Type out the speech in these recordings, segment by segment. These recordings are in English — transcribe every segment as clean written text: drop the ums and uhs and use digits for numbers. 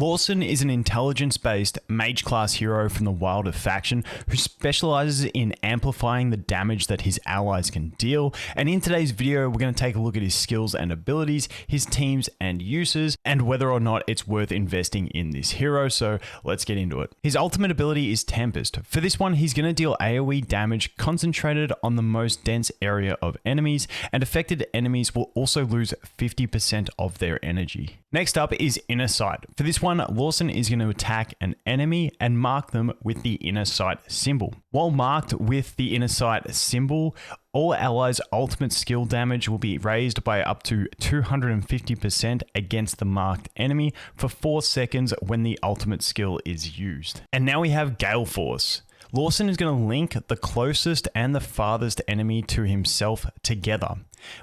Lorsan is an intelligence-based mage class hero from the Wilder faction who specializes in amplifying the damage that his allies can deal, and in today's video we're going to take a look at his skills and abilities, his teams and uses, and whether or not it's worth investing in this hero, so let's get into it. His ultimate ability is Tempest. For this one he's going to deal AoE damage concentrated on the most dense area of enemies, and affected enemies will also lose 50% of their energy. Next up is Inner Sight. For this one, Lorsan is going to attack an enemy and mark them with the Inner Sight symbol. While marked with the Inner Sight symbol, all allies' ultimate skill damage will be raised by up to 250% against the marked enemy for 4 seconds when the ultimate skill is used. And now we have Gale Force. Lorsan is going to link the closest and the farthest enemy to himself together.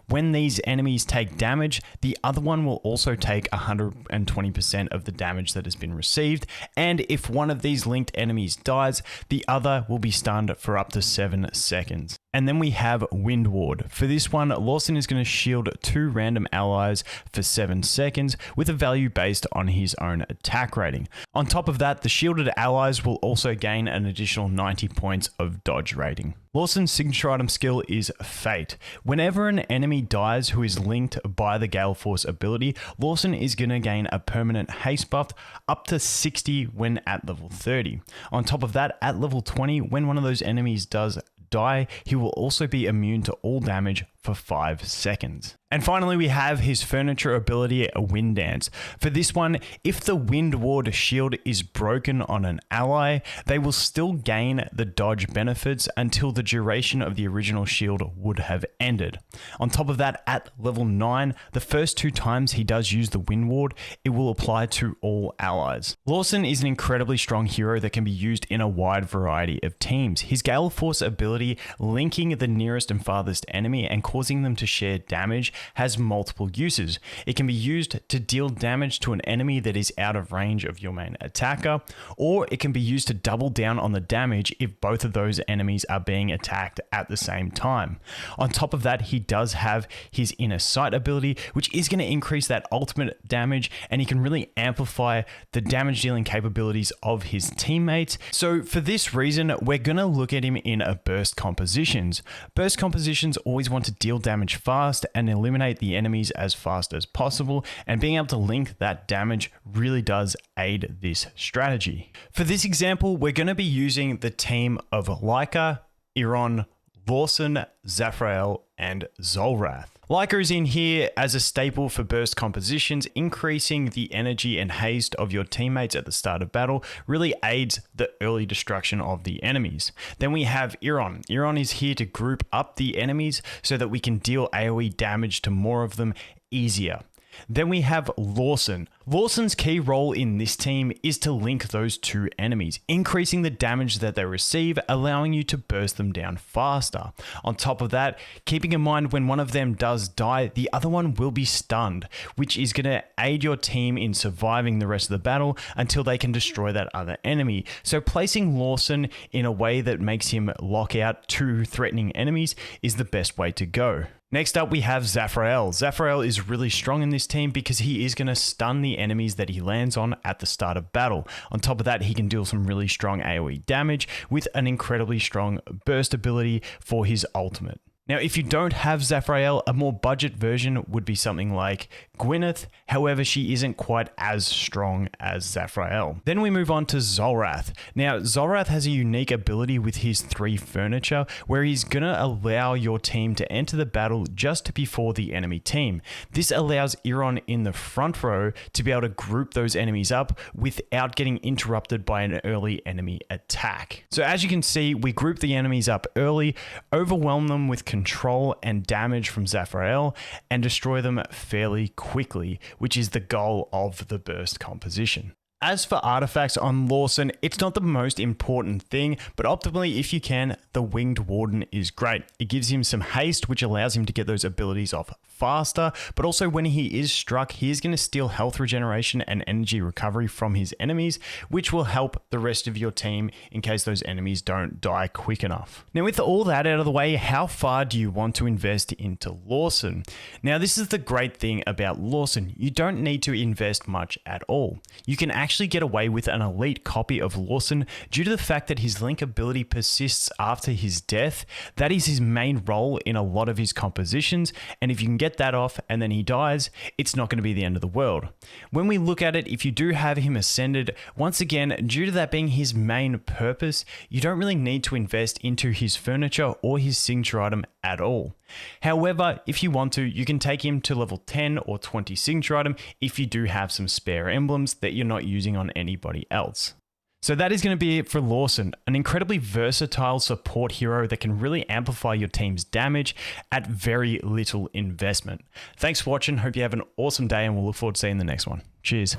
When these enemies take damage, the other one will also take 120% of the damage that has been received, and if one of these linked enemies dies, the other will be stunned for up to 7 seconds. And then we have Wind Ward. For this one, Lorsan is going to shield 2 random allies for 7 seconds with a value based on his own attack rating. On top of that, the shielded allies will also gain an additional 90 points of dodge rating. Lorsan's signature item skill is Fate. Whenever an enemy dies who is linked by the Gale Force ability, Lorsan is going to gain a permanent haste buff up to 60 when at level 30. On top of that, at level 20, when one of those enemies does die, he will also be immune to all damage for 5 seconds. And finally, we have his furniture ability, Wind Dance. For this one, if the Wind Ward shield is broken on an ally, they will still gain the dodge benefits until the duration of the original shield would have ended. On top of that, at level 9, the first 2 times he does use the Wind Ward, it will apply to all allies. Lorsan is an incredibly strong hero that can be used in a wide variety of teams. His Gale Force ability, linking the nearest and farthest enemy and causing them to share damage, has multiple uses. It can be used to deal damage to an enemy that is out of range of your main attacker, or it can be used to double down on the damage if both of those enemies are being attacked at the same time. On top of that, he does have his Inner Sight ability, which is going to increase that ultimate damage, and he can really amplify the damage dealing capabilities of his teammates. So for this reason, we're going to look at him in a burst compositions. Burst compositions always want to deal damage fast and eliminate the enemies as fast as possible, and being able to link that damage really does aid this strategy. For this example, we're going to be using the team of Leica, Iron, Lorsan, Zafrael, and Zolrath. Leica is in here as a staple for burst compositions. Increasing the energy and haste of your teammates at the start of battle really aids the early destruction of the enemies. Then we have Iron. Iron is here to group up the enemies so that we can deal AoE damage to more of them easier. Then we have Lorsan. Lorsan's key role in this team is to link those 2 enemies, increasing the damage that they receive, allowing you to burst them down faster. On top of that, keeping in mind when one of them does die, the other one will be stunned, which is going to aid your team in surviving the rest of the battle until they can destroy that other enemy. So placing Lorsan in a way that makes him lock out 2 threatening enemies is the best way to go. Next up, we have Zafrael. Zafrael is really strong in this team because he is going to stun the enemies that he lands on at the start of battle. On top of that, he can deal some really strong AoE damage with an incredibly strong burst ability for his ultimate. Now, if you don't have Zafrael, a more budget version would be something like Gwyneth. However, she isn't quite as strong as Zafrael. Then we move on to Zolrath. Now, Zolrath has a unique ability with his 3 furniture, where he's going to allow your team to enter the battle just before the enemy team. This allows Iron in the front row to be able to group those enemies up without getting interrupted by an early enemy attack. So as you can see, we group the enemies up early, overwhelm them with control and damage from Zafrael, and destroy them fairly quickly, which is the goal of the burst composition. As for artifacts on Lorsan, it's not the most important thing, but optimally, if you can, the Winged Warden is great. It gives him some haste, which allows him to get those abilities off faster, but also when he is struck, he is going to steal health regeneration and energy recovery from his enemies, which will help the rest of your team in case those enemies don't die quick enough. Now, with all that out of the way, how far do you want to invest into Lorsan? Now, this is the great thing about Lorsan. You don't need to invest much at all. You can actually get away with an elite copy of Lorsan due to the fact that his link ability persists after his death. That is his main role in a lot of his compositions, and if you can get that off and then he dies, it's not going to be the end of the world. When we look at it, if you do have him ascended, once again, due to that being his main purpose, you don't really need to invest into his furniture or his signature item at all. However, if you want to, you can take him to level 10 or 20 signature item if you do have some spare emblems that you're not using on anybody else. So that is going to be it for Lorsan, an incredibly versatile support hero that can really amplify your team's damage at very little investment. Thanks for watching, hope you have an awesome day, and we'll look forward to seeing the next one. Cheers.